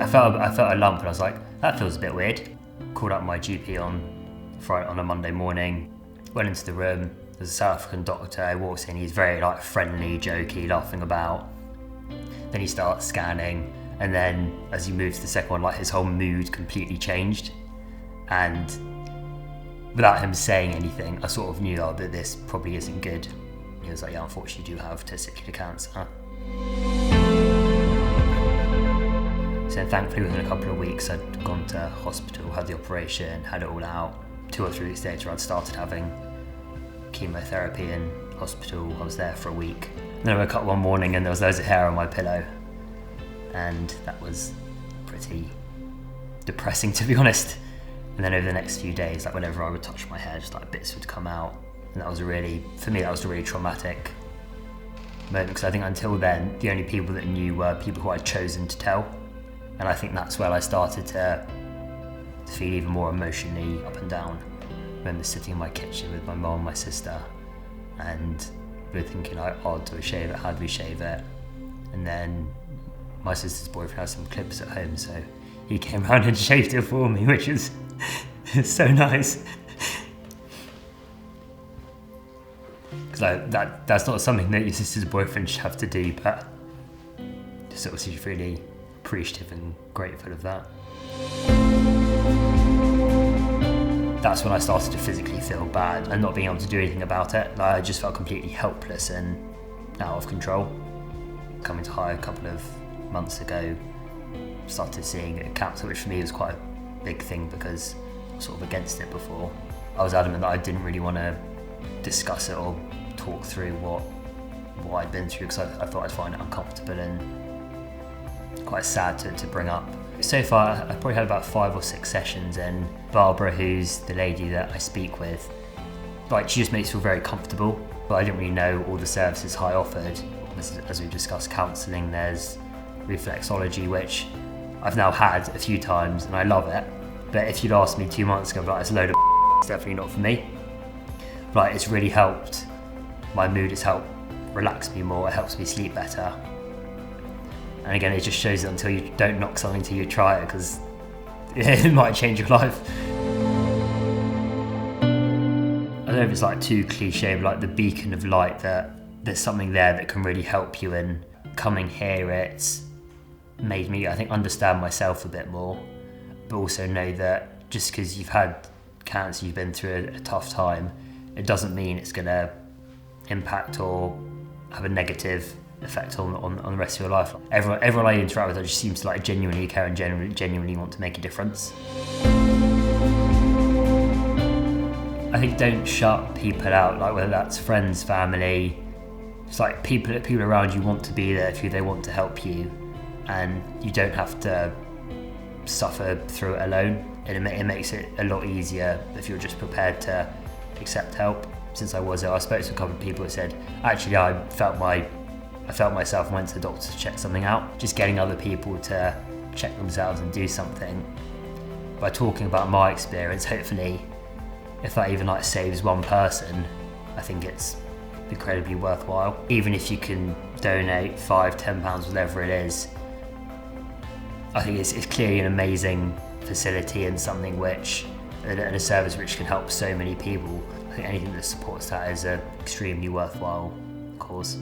felt a lump and I was like, that feels a bit weird. Called up my GP on a Monday morning, went into the room, there's a South African doctor, he walks in, he's very like friendly, jokey, laughing about. Then he starts scanning, and then as he moves to the second one, like his whole mood completely changed. And without him saying anything, I sort of knew that this probably isn't good. He was like, yeah, unfortunately you do have testicular cancer. So thankfully within a couple of weeks I'd gone to hospital, had the operation, had it all out. 2 or 3 weeks later I'd started having chemotherapy in hospital. I was there for a week. Then I woke up one morning and there was loads of hair on my pillow. And that was pretty depressing, to be honest. And then over the next few days, like whenever I would touch my hair, just like bits would come out. And that was for me, that was a really traumatic moment, because I think until then, the only people that knew were people who I'd chosen to tell. And I think that's where I started to feel even more emotionally up and down. I remember sitting in my kitchen with my mum and my sister, and we were thinking, like, oh, do we shave it? How do we shave it? And then my sister's boyfriend had some clips at home, so he came around and shaved it for me, which is so nice. Because like, that's not something that your sister's boyfriend should have to do, but just obviously really appreciative and grateful of that. That's when I started to physically feel bad and not being able to do anything about it. Like, I just felt completely helpless and out of control. Coming to High a couple of months ago, started seeing a counsellor, which for me was quite a big thing because I was sort of against it before. I was adamant that I didn't really want to discuss it or talk through what I'd been through, because I thought I'd find it uncomfortable and quite sad to bring up. So far, I've probably had about 5 or 6 sessions, and Barbara, who's the lady that I speak with, like, she just makes me feel very comfortable. But I didn't really know all the services High offered. As we've discussed, counselling, there's reflexology, which I've now had a few times and I love it. But if you'd asked me 2 months ago, I'd be like, it's a load of it's definitely not for me. But it's really helped my mood, it's helped relax me more, it helps me sleep better. And again, it just shows that until you don't knock something till you try it, because it might change your life. I don't know if it's like too cliche, but like the beacon of light, that there's something there that can really help you. And coming here, it's made me, I think, understand myself a bit more, but also know that just because you've had cancer, you've been through a tough time, it doesn't mean it's going to impact or have a negative effect on the rest of your life. Everyone I interact with just seems to like genuinely care and genuinely want to make a difference. I think don't shut people out, like whether that's friends, family, it's like people around you want to be there if they want to help you, and you don't have to suffer through it alone. And it makes it a lot easier if you're just prepared to accept help. Since I was ill, I spoke to a couple of people who said, actually I felt myself and went to the doctor to check something out. Just getting other people to check themselves and do something. By talking about my experience, hopefully, if that even like saves one person, I think it's incredibly worthwhile. Even if you can donate £5, £10, whatever it is, I think it's clearly an amazing facility and something and a service which can help so many people. I think anything that supports that is an extremely worthwhile cause.